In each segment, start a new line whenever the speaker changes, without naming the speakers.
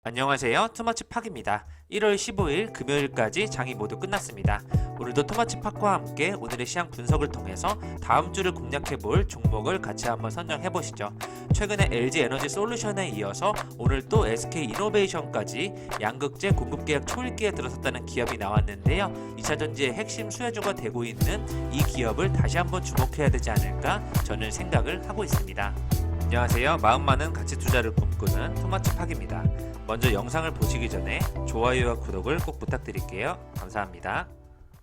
안녕하세요. 투머치팍입니다. 1월 15일 금요일까지 장이 모두 끝났습니다. 오늘도 투머치팍과 함께 오늘의 시장 분석을 통해서 다음 주를 공략해볼 종목을 같이 한번 선정해보시죠. 최근에 LG에너지 솔루션에 이어서 오늘 또 SK이노베이션까지 양극재 공급계약 초읽기에 들어섰다는 기업이 나왔는데요. 2차전지의 핵심 수혜주가 되고 있는 이 기업을 다시 한번 주목해야 되지 않을까 저는 생각을 하고 있습니다. 안녕하세요. 마음 많은 가치 투자를 꿈꾸는 투머치팍입니다. 먼저 영상을 보시기 전에 좋아요와 구독을 꼭 부탁드릴게요. 감사합니다.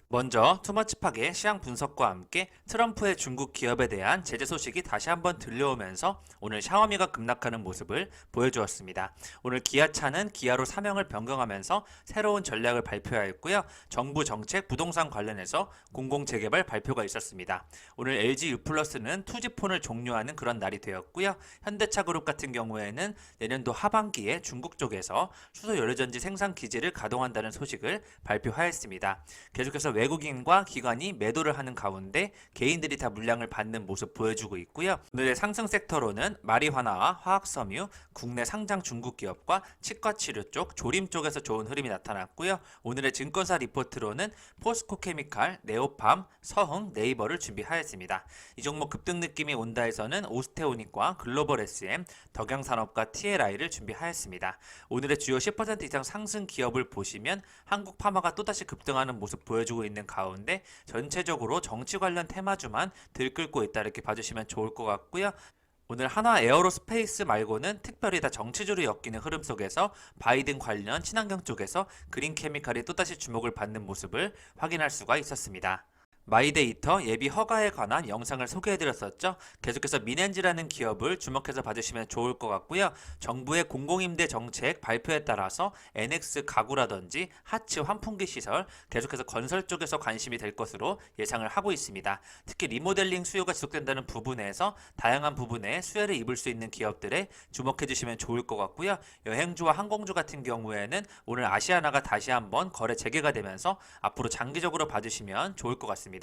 먼저 투머치팍의 시장 분석과 함께 트럼프의 중국 기업에 대한 제재 소식이 다시 한번 들려오면서 오늘 샤오미가 급락하는 모습을 보여주었습니다. 오늘 기아차는 기아로 사명을 변경하면서 새로운 전략을 발표하였고요. 정부 정책 부동산 관련해서 공공 재개발 발표가 있었습니다. 오늘 LG U+는 투지폰을 종료하는 그런 날이 되었고요. 현대차그룹 같은 경우에는 내년도 하반기에 중국 쪽에서 수소 연료전지 생산 기지를 가동한다는 소식을 발표하였습니다. 계속해서 외국인과 기관이 매도를 하는 가운데 개인들이 다 물량을 받는 모습 보여주고 있고요. 오늘의 상승 섹터로는 마리화나와 화학섬유, 국내 상장 중국 기업과 치과치료 쪽, 조림 쪽에서 좋은 흐름이 나타났고요. 오늘의 증권사 리포트로는 포스코케미칼, 네오팜, 서흥, 네이버를 준비하였습니다. 이 종목 급등 느낌이 온다 해서는 오스테오닉과 글로벌 SM, 덕양산업과 TLI를 준비하였습니다. 오늘의 주요 10% 이상 상승 기업을 보시면 한국 파마가 또다시 급등하는 모습 보여주고 있는 가운데 전체적으로 정치 관련 테마주만 들끓고 있다 이렇게 봐주시면 좋을 것 같고요. 오늘 한화 에어로스페이스 말고는 특별히 다 정치주로 엮이는 흐름 속에서 바이든 관련 친환경 쪽에서 그린케미칼이 또다시 주목을 받는 모습을 확인할 수가 있었습니다. 마이데이터 예비 허가에 관한 영상을 소개해드렸었죠. 계속해서 미넨지라는 기업을 주목해서 봐주시면 좋을 것 같고요. 정부의 공공임대 정책 발표에 따라서 NX 가구라든지 하츠 환풍기 시설 계속해서 건설 쪽에서 관심이 될 것으로 예상을 하고 있습니다. 특히 리모델링 수요가 지속된다는 부분에서 다양한 부분에 수혜를 입을 수 있는 기업들에 주목해주시면 좋을 것 같고요. 여행주와 항공주 같은 경우에는 오늘 아시아나가 다시 한번 거래 재개가 되면서 앞으로 장기적으로 봐주시면 좋을 것 같습니다.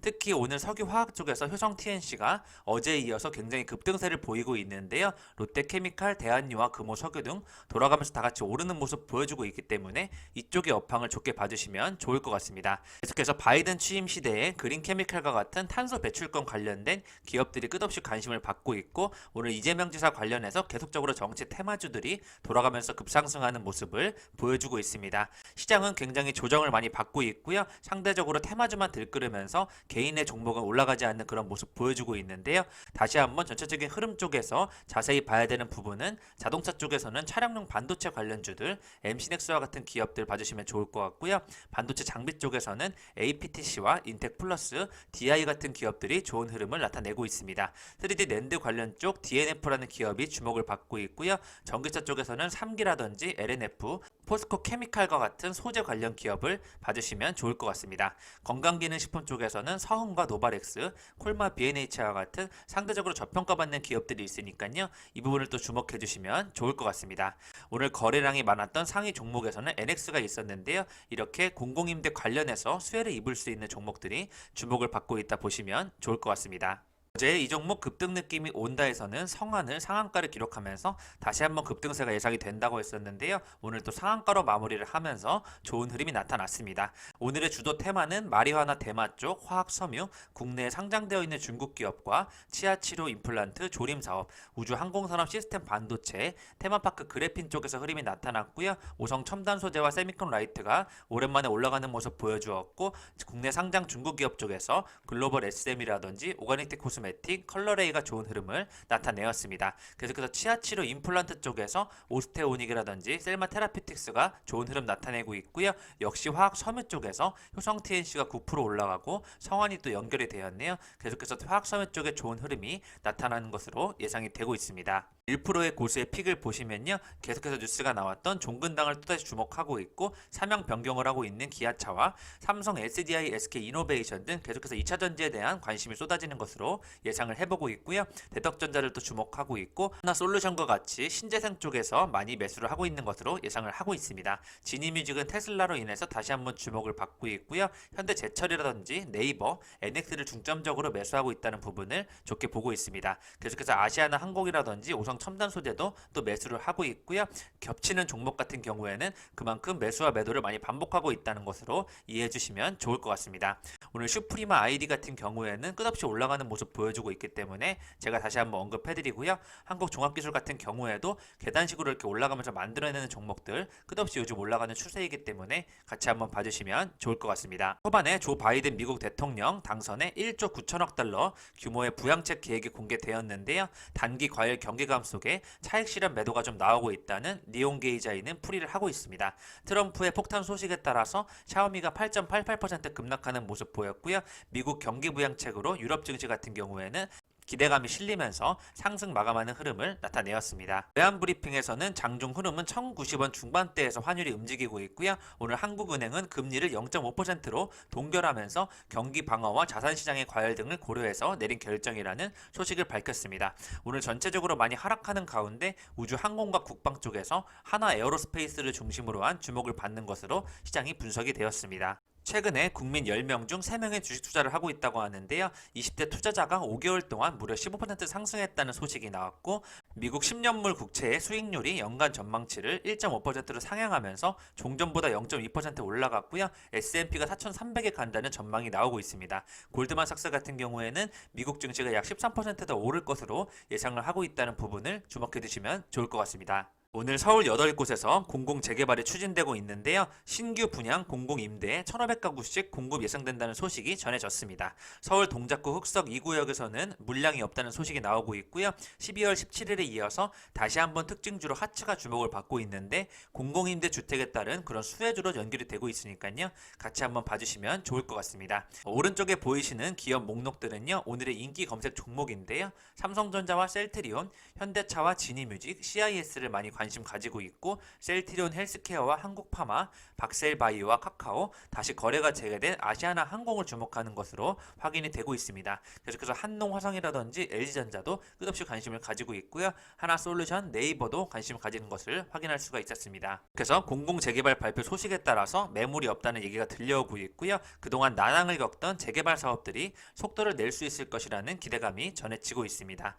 특히 오늘 석유화학 쪽에서 효성 TNC가 어제에 이어서 굉장히 급등세를 보이고 있는데요. 롯데케미칼, 대한유와 금호석유 등 돌아가면서 다같이 오르는 모습 보여주고 있기 때문에 이쪽의 업황을 좋게 봐주시면 좋을 것 같습니다. 계속해서 바이든 취임 시대에 그린케미칼과 같은 탄소 배출권 관련된 기업들이 끝없이 관심을 받고 있고 오늘 이재명 지사 관련해서 계속적으로 정치 테마주들이 돌아가면서 급상승하는 모습을 보여주고 있습니다. 시장은 굉장히 조정을 많이 받고 있고요. 상대적으로 테마주만 들끓으면서 개인의 종목은 올라가지 않는 그런 모습 보여주고 있는데요. 다시 한번 전체적인 흐름 쪽에서 자세히 봐야 되는 부분은 자동차 쪽에서는 차량용 반도체 관련주들 MC넥스와 같은 기업들 봐주시면 좋을 것 같고요. 반도체 장비 쪽에서는 APTC와 인텍플러스, DI 같은 기업들이 좋은 흐름을 나타내고 있습니다. 3D 낸드 관련 쪽 DNF라는 기업이 주목을 받고 있고요. 전기차 쪽에서는 3기라든지 LNF, 포스코 케미칼과 같은 소재 관련 기업을 봐주시면 좋을 것 같습니다. 건강기능식품 쪽에서는 서흥과 노바렉스, 콜마 B&H와 같은 상대적으로 저평가받는 기업들이 있으니까요. 이 부분을 또 주목해 주시면 좋을 것 같습니다. 오늘 거래량이 많았던 상위 종목에서는 NX가 있었는데요. 이렇게 공공임대 관련해서 수혜를 입을 수 있는 종목들이 주목을 받고 있다 보시면 좋을 것 같습니다. 어제 이 종목 급등 느낌이 온다 해서는 성한을 상한가를 기록하면서 다시 한번 급등세가 예상이 된다고 했었는데요. 오늘 또 상한가로 마무리를 하면서 좋은 흐름이 나타났습니다. 오늘의 주도 테마는 마리화나 대마 쪽 화학섬유, 국내에 상장되어 있는 중국 기업과 치아치료 임플란트, 조림사업, 우주항공산업 시스템 반도체, 테마파크 그래핀 쪽에서 흐름이 나타났고요. 오성 첨단 소재와 세미콘 라이트가 오랜만에 올라가는 모습 보여주었고 국내 상장 중국 기업 쪽에서 글로벌 SM이라든지 오가닉텍 코스메틱, 컬러레이가 좋은 흐름을 나타내었습니다. 계속해서 치아치료 임플란트 쪽에서 오스테오닉이라든지 셀마 테라피틱스가 좋은 흐름 나타내고 있고요. 역시 화학 섬유 쪽에서 효성 TNC가 9% 올라가고 성환이 또 연결이 되었네요. 계속해서 화학 섬유 쪽에 좋은 흐름이 나타나는 것으로 예상이 되고 있습니다. 1%의 고수의 픽을 보시면요. 계속해서 뉴스가 나왔던 종근당을 또다시 주목하고 있고 사명 변경을 하고 있는 기아차와 삼성, SDI, SK이노베이션 등 계속해서 2차전지에 대한 관심이 쏟아지는 것으로 예상을 해보고 있고요. 대덕전자를 또 주목하고 있고 하나솔루션과 같이 신재생 쪽에서 많이 매수를 하고 있는 것으로 예상을 하고 있습니다. 지니뮤직은 테슬라로 인해서 다시 한번 주목을 받고 있고요. 현대제철이라든지 네이버, NX를 중점적으로 매수하고 있다는 부분을 좋게 보고 있습니다. 계속해서 아시아나 항공이라든지 오성 첨단 소재도 또 매수를 하고 있고요. 겹치는 종목 같은 경우에는 그만큼 매수와 매도를 많이 반복하고 있다는 것으로 이해해 주시면 좋을 것 같습니다. 오늘 슈프리마 아이디 같은 경우에는 끝없이 올라가는 모습 보여주고 있기 때문에 제가 다시 한번 언급해드리고요. 한국종합기술 같은 경우에도 계단식으로 이렇게 올라가면서 만들어내는 종목들 끝없이 요즘 올라가는 추세이기 때문에 같이 한번 봐주시면 좋을 것 같습니다. 초반에 조 바이든 미국 대통령 당선에 1조 9천억 달러 규모의 부양책 계획이 공개되었는데요. 단기 과열 경기감 속에 차익 실현 매도가 좀 나오고 있다는 니온 게이자이는 풀이를 하고 있습니다. 트럼프의 폭탄 소식에 따라서 샤오미가 8.88% 급락하는 모습 보였고요. 미국 경기 부양책으로 유럽 증시 같은 경우에는 기대감이 실리면서 상승 마감하는 흐름을 나타내었습니다. 외환브리핑에서는 장중 흐름은 1,090원 중반대에서 환율이 움직이고 있고요. 오늘 한국은행은 금리를 0.5%로 동결하면서 경기 방어와 자산시장의 과열 등을 고려해서 내린 결정이라는 소식을 밝혔습니다. 오늘 전체적으로 많이 하락하는 가운데 우주 항공과 국방 쪽에서 하나 에어로스페이스를 중심으로 한 주목을 받는 것으로 시장이 분석이 되었습니다. 최근에 국민 10명 중 3명의 주식 투자를 하고 있다고 하는데요. 20대 투자자가 5개월 동안 무려 15% 상승했다는 소식이 나왔고 미국 10년물 국채의 수익률이 연간 전망치를 1.5%로 상향하면서 종전보다 0.2% 올라갔고요. S&P가 4,300에 간다는 전망이 나오고 있습니다. 골드만삭스 같은 경우에는 미국 증시가 약 13% 더 오를 것으로 예상을 하고 있다는 부분을 주목해 두시면 좋을 것 같습니다. 오늘 서울 8곳에서 공공재개발이 추진되고 있는데요. 신규 분양 공공임대에 1,500가구씩 공급 예상된다는 소식이 전해졌습니다. 서울 동작구 흑석 2구역에서는 물량이 없다는 소식이 나오고 있고요. 12월 17일에 이어서 다시 한번 특징주로 하츠가 주목을 받고 있는데 공공임대 주택에 따른 그런 수혜주로 연결이 되고 있으니까요. 같이 한번 봐주시면 좋을 것 같습니다. 오른쪽에 보이시는 기업 목록들은요. 오늘의 인기 검색 종목인데요. 삼성전자와 셀트리온, 현대차와 지니뮤직, CIS를 많이 관심 가지고 있고 셀트리온 헬스케어와 한국파마, 박셀바이오와 카카오, 다시 거래가 재개된 아시아나 항공을 주목하는 것으로 확인이 되고 있습니다. 계속해서 한농화성이라든지 LG전자도 끝없이 관심을 가지고 있고요. 하나솔루션, 네이버도 관심을 가지는 것을 확인할 수가 있었습니다. 그래서 공공재개발 발표 소식에 따라서 매물이 없다는 얘기가 들려오고 있고요. 그동안 난항을 겪던 재개발 사업들이 속도를 낼 수 있을 것이라는 기대감이 전해지고 있습니다.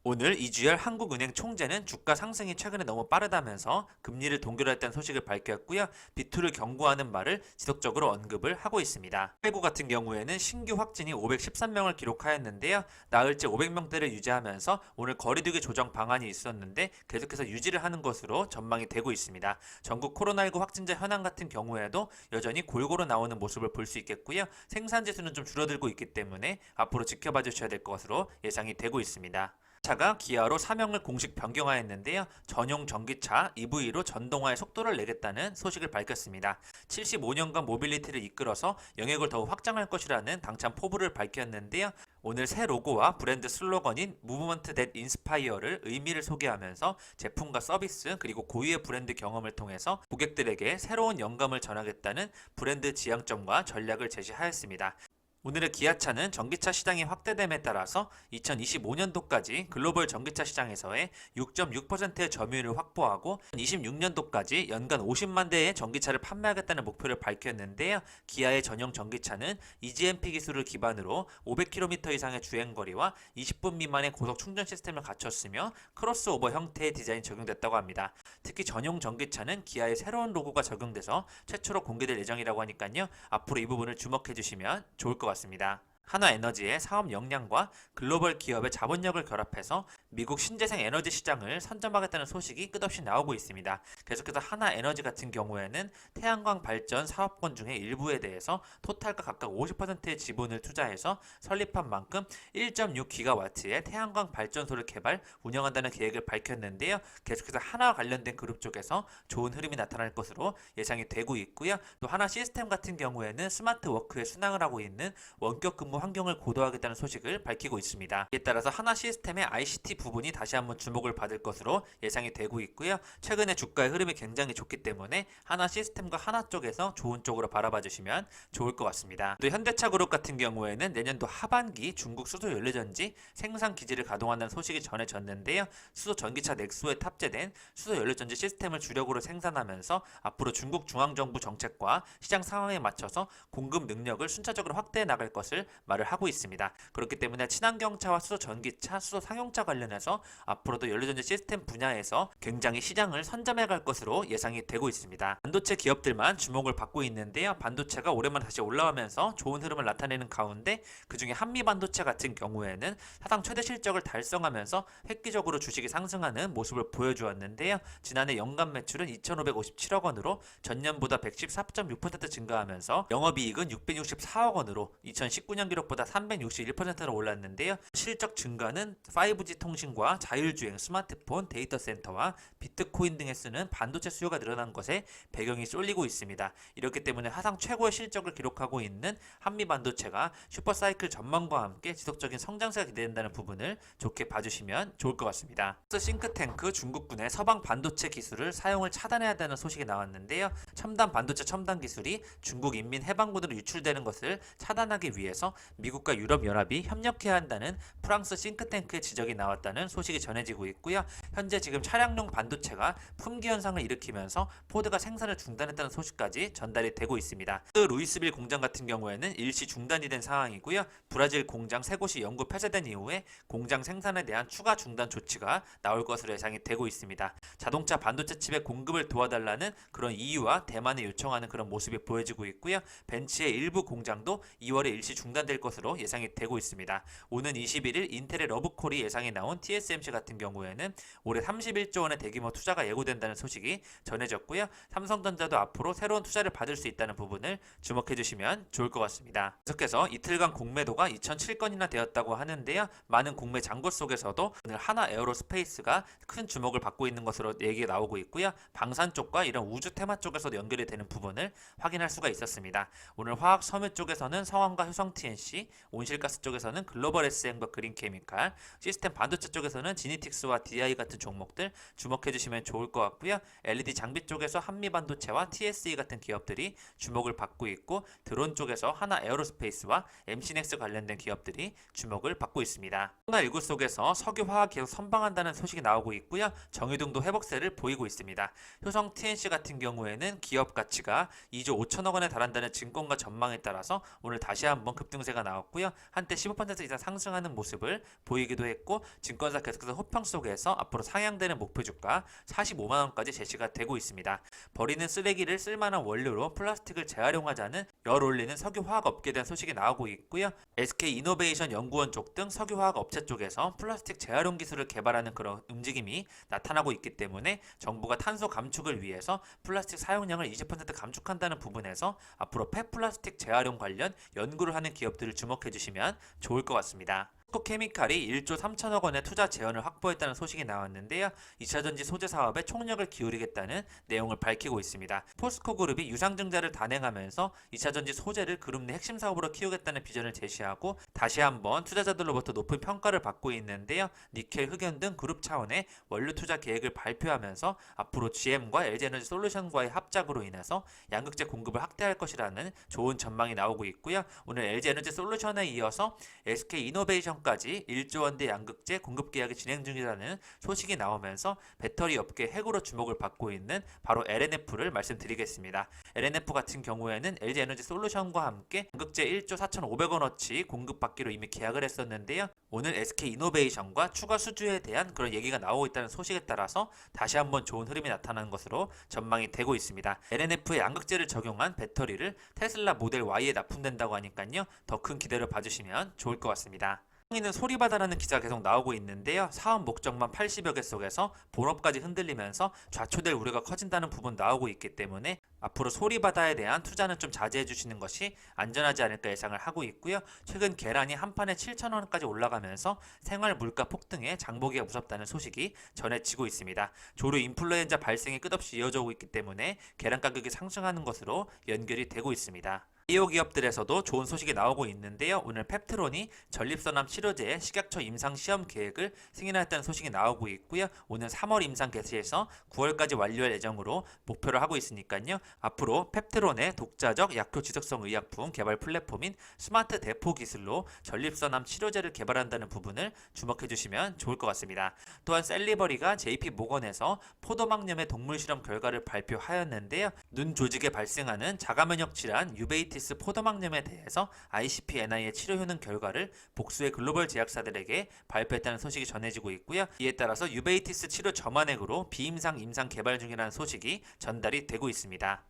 오늘 이주열 한국은행 총재는 주가 상승이 최근에 너무 빠르다면서 금리를 동결했다는 소식을 밝혔고요. 비투를 경고하는 말을 지속적으로 언급을 하고 있습니다. 해고 같은 경우에는 신규 확진이 513명을 기록하였는데요. 나흘째 500명대를 유지하면서 오늘 거리두기 조정 방안이 있었는데 계속해서 유지를 하는 것으로 전망이 되고 있습니다. 전국 코로나19 확진자 현황 같은 경우에도 여전히 골고루 나오는 모습을 볼 수 있겠고요. 생산지수는 좀 줄어들고 있기 때문에 앞으로 지켜봐 주셔야 될 것으로 예상이 되고 있습니다. 차가 기아로 사명을 공식 변경하였는데요. 전용 전기차 EV로 전동화의 속도를 내겠다는 소식을 밝혔습니다. 75년간 모빌리티를 이끌어서 영역을 더욱 확장할 것이라는 당찬 포부를 밝혔는데요. 오늘 새 로고와 브랜드 슬로건인 Movement That Inspire를 의미를 소개하면서 제품과 서비스 그리고 고유의 브랜드 경험을 통해서 고객들에게 새로운 영감을 전하겠다는 브랜드 지향점과 전략을 제시하였습니다. 오늘의 기아차는 전기차 시장이 확대됨에 따라서 2025년도까지 글로벌 전기차 시장에서의 6.6%의 점유율을 확보하고 2026년도까지 연간 50만 대의 전기차를 판매하겠다는 목표를 밝혔는데요. 기아의 전용 전기차는 EGMP 기술을 기반으로 500km 이상의 주행거리와 20분 미만의 고속 충전 시스템을 갖췄으며 크로스오버 형태의 디자인이 적용됐다고 합니다. 특히 전용 전기차는 기아의 새로운 로고가 적용돼서 최초로 공개될 예정이라고 하니까요. 앞으로 이 부분을 주목해 주시면 좋을 것 같습니다. 하나에너지의 사업 역량과 글로벌 기업의 자본력을 결합해서 미국 신재생 에너지 시장을 선점하겠다는 소식이 끝없이 나오고 있습니다. 계속해서 하나에너지 같은 경우에는 태양광 발전 사업권 중에 일부에 대해서 토탈과 각각 50%의 지분을 투자해서 설립한 만큼 1.6기가와트의 태양광 발전소를 개발, 운영한다는 계획을 밝혔는데요. 계속해서 하나와 관련된 그룹 쪽에서 좋은 흐름이 나타날 것으로 예상이 되고 있고요. 또 하나 시스템 같은 경우에는 스마트 워크에 순항을 하고 있는 원격 근무 환경을 고도하겠다는 소식을 밝히고 있습니다. 이에 따라서 하나 시스템의 ICT 부분이 다시 한번 주목을 받을 것으로 예상이 되고 있고요. 최근에 주가의 흐름이 굉장히 좋기 때문에 하나 시스템과 하나 쪽에서 좋은 쪽으로 바라봐 주시면 좋을 것 같습니다. 또 현대차 그룹 같은 경우에는 내년도 하반기 중국 수소 연료전지 생산 기지를 가동한다는 소식이 전해졌는데요. 수소 전기차 넥소에 탑재된 수소 연료전지 시스템을 주력으로 생산하면서 앞으로 중국 중앙정부 정책과 시장 상황에 맞춰서 공급 능력을 순차적으로 확대해 나갈 것을 말을 하고 있습니다. 그렇기 때문에 친환경차와 수소 전기차, 수소 상용차 관련 관련해서 앞으로도 연료전지 시스템 분야에서 굉장히 시장을 선점해 갈 것으로 예상이 되고 있습니다. 반도체 기업들만 주목을 받고 있는데요. 반도체가 오랜만에 다시 올라오면서 좋은 흐름을 나타내는 가운데 그중에 한미반도체 같은 경우에는 사상 최대 실적을 달성하면서 획기적으로 주식이 상승하는 모습을 보여주었는데요. 지난해 연간 매출은 2,557억 원으로 전년보다 114.6% 증가하면서 영업이익은 664억 원으로 2019년 기록보다 361%로 올랐는데요. 실적 증가는 5G 통신과 자율주행, 스마트폰, 데이터 센터와 비트코인 등에 쓰는 반도체 수요가 늘어난 것에 배경이 쏠리고 있습니다. 이렇기 때문에 사상 최고의 실적을 기록하고 있는 한미반도체가 슈퍼사이클 전망과 함께 지속적인 성장세가 기대된다는 부분을 좋게 봐주시면 좋을 것 같습니다. 싱크탱크 중국군의 서방 반도체 기술을 사용을 차단해야 되는 소식이 나왔는데요. 첨단 반도체 첨단 기술이 중국 인민해방군으로 유출되는 것을 차단하기 위해서 미국과 유럽연합이 협력해야 한다는 프랑스 싱크탱크의 지적이 나왔다는 소식이 전해지고 있고요. 현재 지금 차량용 반도체가 품귀 현상을 일으키면서 포드가 생산을 중단했다는 소식까지 전달이 되고 있습니다. 루이스빌 공장 같은 경우에는 일시 중단이 된 상황이고요. 브라질 공장 세 곳이 영구 폐쇄된 이후에 공장 생산에 대한 추가 중단 조치가 나올 것으로 예상이 되고 있습니다. 자동차 반도체 칩의 공급을 도와달라는 그런 EU와 대만에 요청하는 그런 모습이 보여지고 있고요. 벤츠의 일부 공장도 2월에 일시 중단될 것으로 예상이 되고 있습니다. 오는 21일 인텔의 러브콜이 예상이 나온 TSMC 같은 경우에는 올해 31조 원의 대규모 투자가 예고된다는 소식이 전해졌고요. 삼성전자도 앞으로 새로운 투자를 받을 수 있다는 부분을 주목해 주시면 좋을 것 같습니다. 계속해서 이틀간 공매도가 2,007건이나 되었다고 하는데요. 많은 공매 잔고 속에서도 오늘 하나 에어로스페이스가 큰 주목을 받고 있는 것으로 얘기가 나오고 있고요. 방산 쪽과 이런 우주 테마 쪽에서도 연결이 되는 부분을 확인할 수가 있었습니다. 오늘 화학 섬유 쪽에서는 성황과 효성 TNC, 온실가스 쪽에서는 글로벌 S행과 그린케미칼, 시스템 반도체 쪽에서는 지니틱스와 DI 같은 종목들 주목해 주시면 좋을 것 같고요. LED 장비 쪽에서 한미반도체와 TSE 같은 기업들이 주목을 받고 있고, 드론 쪽에서 하나 에어로스페이스와 MC넥스 관련된 기업들이 주목을 받고 있습니다. 코로나19 속에서 석유화학 계속 선방한다는 소식이 나오고 있고요. 정유등도 회복세를 보이고 있습니다. 효성 TNC 같은 경우에는 기업 가치가 2조 5천억 원에 달한다는 증권가 전망에 따라서 오늘 다시 한번 급등세가 나왔고요. 한때 15% 이상 상승하는 모습을 보이기도 했고, 증권사 계속해서 호평 속에서 앞으로 상향되는 목표주가 45만 원까지 제시가 되고 있습니다. 버리는 쓰레기를 쓸만한 원료로 플라스틱을 재활용하자는 열 올리는 석유화학 업계에 대한 소식이 나오고 있고요. SK이노베이션 연구원 쪽 등 석유화학 업체 쪽에서 플라스틱 재활용 기술을 개발하는 그런 움직임이 나타나고 있기 때문에 정부가 탄소 감축을 위해서 플라스틱 사용량을 20% 감축한다는 부분에서 앞으로 폐플라스틱 재활용 관련 연구를 하는 기업들을 주목해 주시면 좋을 것 같습니다. 포스코케미칼이 1조 3천억 원의 투자 재원을 확보했다는 소식이 나왔는데요. 2차전지 소재 사업에 총력을 기울이겠다는 내용을 밝히고 있습니다. 포스코그룹이 유상증자를 단행하면서 2차전지 소재를 그룹 내 핵심 사업으로 키우겠다는 비전을 제시하고 다시 한번 투자자들로부터 높은 평가를 받고 있는데요. 니켈, 흑연 등 그룹 차원의 원료 투자 계획을 발표하면서 앞으로 GM과 LG에너지솔루션과의 합작으로 인해서 양극재 공급을 확대할 것이라는 좋은 전망이 나오고 있고요. 오늘 LG에너지솔루션에 이어서 SK이노베이션 까지 1조 원대 양극재 공급 계약이 진행 중이라는 소식이 나오면서 배터리 업계 핵으로 주목을 받고 있는 바로 LNF를 말씀드리겠습니다. LNF 같은 경우에는 LG에너지솔루션과 함께 양극재 1조 4,500원어치 공급받기로 이미 계약을 했었는데요. 오늘 SK이노베이션과 추가 수주에 대한 그런 얘기가 나오고 있다는 소식에 따라서 다시 한번 좋은 흐름이 나타나는 것으로 전망이 되고 있습니다. LNF의 양극재를 적용한 배터리를 테슬라 모델 Y에 납품된다고 하니까요. 더 큰 기대를 봐주시면 좋을 것 같습니다. 이는 소리바다라는 기사가 계속 나오고 있는데요. 사업 목적만 80여 개 속에서 본업까지 흔들리면서 좌초될 우려가 커진다는 부분 나오고 있기 때문에 앞으로 소리바다에 대한 투자는 좀 자제해 주시는 것이 안전하지 않을까 예상을 하고 있고요. 최근 계란이 한 판에 7,000원까지 올라가면서 생활 물가 폭등에 장보기가 무섭다는 소식이 전해지고 있습니다. 조류 인플루엔자 발생이 끝없이 이어져 오고 있기 때문에 계란 가격이 상승하는 것으로 연결이 되고 있습니다. 바이오 기업들에서도 좋은 소식이 나오고 있는데요. 오늘 펩트론이 전립선암 치료제의 식약처 임상 시험 계획을 승인했다는 소식이 나오고 있고요. 오늘 3월 임상 개시해서 9월까지 완료할 예정으로 목표를 하고 있으니까요. 앞으로 펩트론의 독자적 약효 지속성 의약품 개발 플랫폼인 스마트 대포 기술로 전립선암 치료제를 개발한다는 부분을 주목해 주시면 좋을 것 같습니다. 또한 셀리버리가 JP 모건에서 포도막염의 동물 실험 결과를 발표하였는데요. 눈 조직에 발생하는 자가면역 질환 유베이트 유베이티스 포도막염에 대해서 ICP-NI의 치료 효능 결과를 복수의 글로벌 제약사들에게 발표했다는 소식이 전해지고 있고요. 이에 따라서 유베이티스 치료 점안액으로 비임상 임상 개발 중이라는 소식이 전달이 되고 있습니다.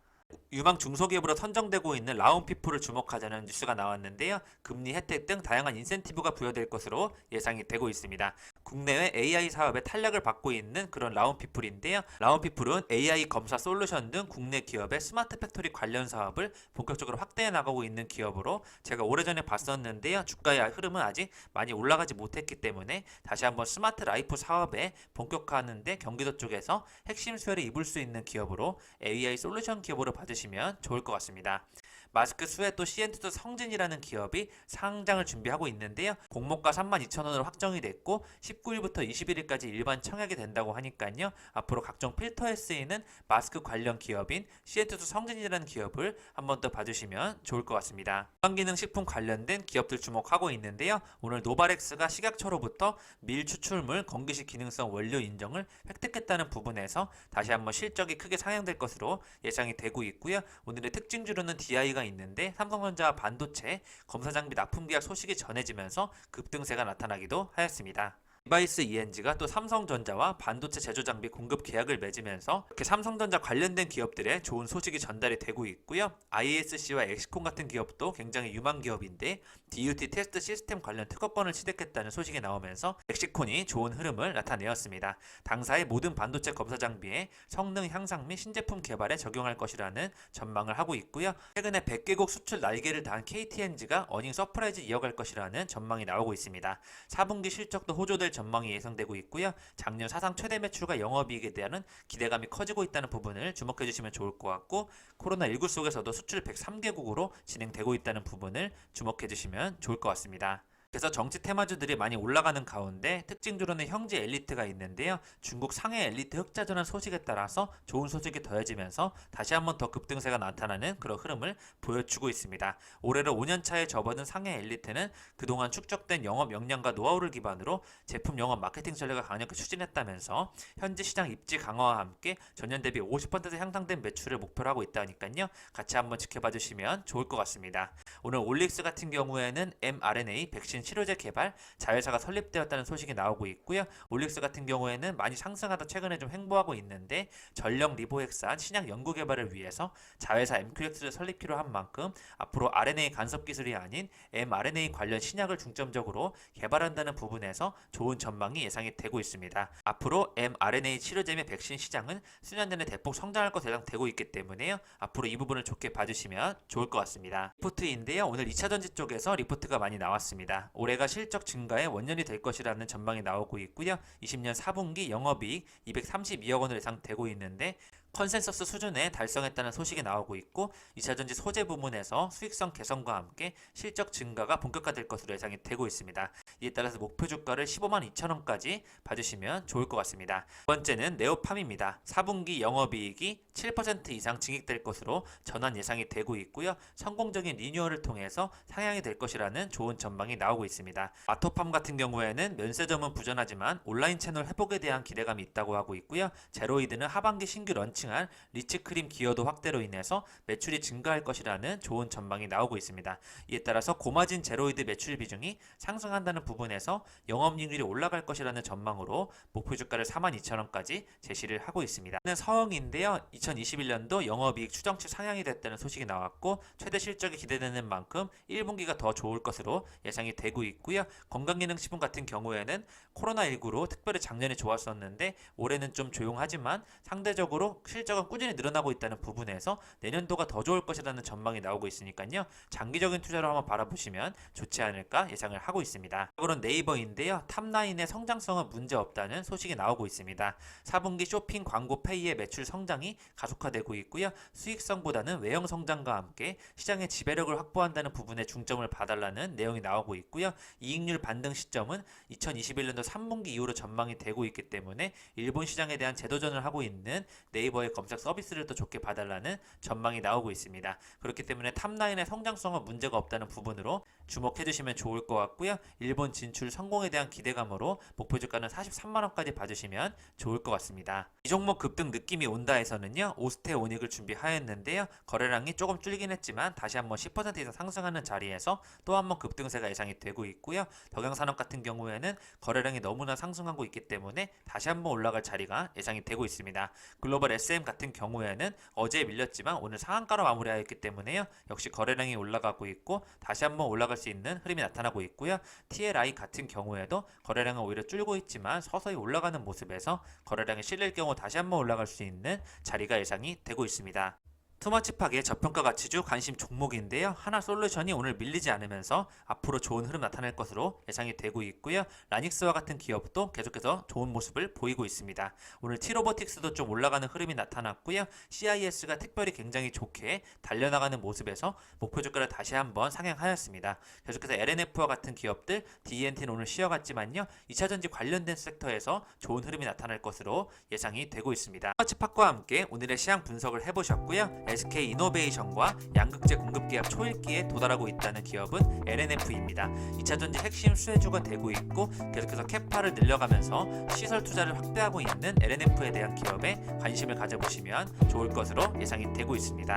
유망 중소기업으로 선정되고 있는 라운피플을 주목하자는 뉴스가 나왔는데요. 금리 혜택 등 다양한 인센티브가 부여될 것으로 예상이 되고 있습니다. 국내외 AI 사업에 탄력을 받고 있는 그런 라운피플인데요. 라운피플은 AI 검사 솔루션 등 국내 기업의 스마트 팩토리 관련 사업을 본격적으로 확대해 나가고 있는 기업으로 제가 오래전에 봤었는데요. 주가의 흐름은 아직 많이 올라가지 못했기 때문에 다시 한번 스마트 라이프 사업에 본격화하는데 경기도 쪽에서 핵심 수혜를 입을 수 있는 기업으로 AI 솔루션 기업으로 받으시면 좋을 것 같습니다. 마스크 수혜 또 CN투자 성진이라는 기업이 상장을 준비하고 있는데요. 공모가 32,000원으로 확정이 됐고 19일부터 21일까지 일반 청약이 된다고 하니까요. 앞으로 각종 필터에 쓰이는 마스크 관련 기업인 CN투자 성진이라는 기업을 한번 더 봐주시면 좋을 것 같습니다. 건강기능식품 관련된 기업들 주목하고 있는데요. 오늘 노바렉스가 식약처로부터 밀 추출물 건기식 기능성 원료 인정을 획득했다는 부분에서 다시 한번 실적이 크게 상향될 것으로 예상이 되고 있고요. 오늘의 특징주로는 DI가 있는데 삼성전자 반도체 검사 장비 납품 계약 소식이 전해지면서 급등세가 나타나기도 하였습니다. 디바이스 ENG가 또 삼성전자와 반도체 제조 장비 공급 계약을 맺으면서 이렇게 삼성전자 관련된 기업들의 좋은 소식이 전달이 되고 있고요. ISC와 엑시콘 같은 기업도 굉장히 유망 기업인데 DUT 테스트 시스템 관련 특허권을 취득했다는 소식이 나오면서 엑시콘이 좋은 흐름을 나타내었습니다. 당사의 모든 반도체 검사 장비에 성능 향상 및 신제품 개발에 적용할 것이라는 전망을 하고 있고요. 최근에 100개국 수출 날개를 단 KTNG가 어닝 서프라이즈 이어갈 것이라는 전망이 나오고 있습니다. 4분기 실적도 호조될 전망이 예상되고 있고요. 작년 사상 최대 매출과 영업이익에 대한 기대감이 커지고 있다는 부분을 주목해 주시면 좋을 것 같고 코로나19 속에서도 수출 103개국으로 진행되고 있다는 부분을 주목해 주시면 좋을 것 같습니다. 그래서 정치 테마주들이 많이 올라가는 가운데 특징주로는 형제 엘리트가 있는데요. 중국 상해 엘리트 흑자전환 소식에 따라서 좋은 소식이 더해지면서 다시 한번 더 급등세가 나타나는 그런 흐름을 보여주고 있습니다. 올해로 5년차에 접어든 상해 엘리트는 그동안 축적된 영업 역량과 노하우를 기반으로 제품 영업 마케팅 전략을 강력히 추진했다면서 현지 시장 입지 강화와 함께 전년 대비 50% 향상된 매출을 목표로 하고 있다니까요. 같이 한번 지켜봐 주시면 좋을 것 같습니다. 오늘 올릭스 같은 경우에는 mRNA 백신 치료제 개발 자회사가 설립되었다는 소식이 나오고 있고요. 올릭스 같은 경우에는 많이 상승하다 최근에 좀 횡보하고 있는데 전력 리보핵산 신약 연구 개발을 위해서 자회사 MQX를 설립키로 한 만큼 앞으로 RNA 간섭 기술이 아닌 mRNA 관련 신약을 중점적으로 개발한다는 부분에서 좋은 전망이 예상이 되고 있습니다. 앞으로 mRNA 치료제 및 백신 시장은 수년 전에 대폭 성장할 것으로 예상되고 있기 때문에요. 앞으로 이 부분을 좋게 봐주시면 좋을 것 같습니다. 리포트인데요. 오늘 2차전지 쪽에서 리포트가 많이 나왔습니다. 올해가 실적 증가의 원년이 될 것이라는 전망이 나오고 있고요. 20년 4분기 영업이익 232억 원으로 예상되고 있는데 컨센서스 수준에 달성했다는 소식이 나오고 있고 2차전지 소재 부문에서 수익성 개선과 함께 실적 증가가 본격화될 것으로 예상이 되고 있습니다. 이에 따라서 목표 주가를 15만 2천원까지 봐주시면 좋을 것 같습니다. 두 번째는 네오팜입니다. 4분기 영업이익이 7% 이상 증액될 것으로 전환 예상이 되고 있고요. 성공적인 리뉴얼을 통해서 상향이 될 것이라는 좋은 전망이 나오고 있습니다. 마토팜 같은 경우에는 면세점은 부전하지만 온라인 채널 회복에 대한 기대감이 있다고 하고 있고요. 제로이드는 하반기 신규 런칭한 리치크림 기여도 확대로 인해서 매출이 증가할 것이라는 좋은 전망이 나오고 있습니다. 이에 따라서 고마진 제로이드 매출 비중이 상승한다는 부분에서 영업이익률이 올라갈 것이라는 전망으로 목표 주가를 42,000원까지 제시를 하고 있습니다. 서흥인데요. 2021년도 영업이익 추정치 상향이 됐다는 소식이 나왔고 최대 실적이 기대되는 만큼 1분기가 더 좋을 것으로 예상이 되고 있고요. 건강기능식품 같은 경우에는 코로나19로 특별히 작년에 좋았었는데 올해는 좀 조용하지만 상대적으로 실적은 꾸준히 늘어나고 있다는 부분에서 내년도가 더 좋을 것이라는 전망이 나오고 있으니까요. 장기적인 투자로 한번 바라보시면 좋지 않을까 예상을 하고 있습니다. 그런 네이버인데요. 탑라인의 성장성은 문제없다는 소식이 나오고 있습니다. 4분기 쇼핑 광고 페이의 매출 성장이 가속화되고 있고요. 수익성보다는 외형 성장과 함께 시장의 지배력을 확보한다는 부분에 중점을 봐달라는 내용이 나오고 있고요. 이익률 반등 시점은 2021년도 3분기 이후로 전망이 되고 있기 때문에 일본 시장에 대한 재도전을 하고 있는 네이버 네이버의 검색 서비스를 더 좋게 봐달라는 전망이 나오고 있습니다. 그렇기 때문에 탑라인의 성장성은 문제가 없다는 부분으로 주목해 주시면 좋을 것 같고요. 일본 진출 성공에 대한 기대감으로 목표 주가는 43만원까지 봐주시면 좋을 것 같습니다. 이 종목 급등 느낌이 온다에서는요, 오스테 오닉을 준비하였는데요. 거래량이 조금 줄긴 했지만 다시 한번 10% 이상 상승하는 자리에서 또 한번 급등세가 예상이 되고 있고요. 덕양산업 같은 경우에는 거래량이 너무나 상승하고 있기 때문에 다시 한번 올라갈 자리가 예상이 되고 있습니다. 글로벌 SM 같은 경우에는 어제 밀렸지만 오늘 상한가로 마무리하였기 때문에요. 역시 거래량이 올라가고 있고 다시 한번 올라갈 수 있는 흐름이 나타나고 있고요. TLI 같은 경우에도 거래량은 오히려 줄고 있지만 서서히 올라가는 모습에서 거래량이 실릴 경우 다시 한번 올라갈 수 있는 자리가 예상이 되고 있습니다. 투마치팍의 저평가 가치주 관심 종목인데요. 하나솔루션이 오늘 밀리지 않으면서 앞으로 좋은 흐름 나타낼 것으로 예상이 되고 있고요. 라닉스와 같은 기업도 계속해서 좋은 모습을 보이고 있습니다. 오늘 T로보틱스도 좀 올라가는 흐름이 나타났고요. CIS가 특별히 굉장히 좋게 달려나가는 모습에서 목표 주가를 다시 한번 상향하였습니다. 계속해서 LNF와 같은 기업들, DNT는 오늘 쉬어갔지만요. 2차전지 관련된 섹터에서 좋은 흐름이 나타날 것으로 예상이 되고 있습니다. 투마치팍과 함께 오늘의 시장 분석을 해보셨고요. SK이노베이션과 양극재 공급기업 초일기에 도달하고 있다는 기업은 LNF입니다. 2차전지 핵심 수혜주가 되고 있고 계속해서 캐파를 늘려가면서 시설 투자를 확대하고 있는 LNF에 대한 기업에 관심을 가져보시면 좋을 것으로 예상이 되고 있습니다.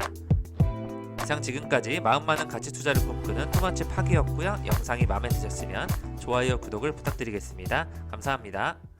이상 지금까지 마음 많은 가치 투자를 꿈꾸는 투마치팍이었고요. 영상이 마음에 드셨으면 좋아요, 구독을 부탁드리겠습니다. 감사합니다.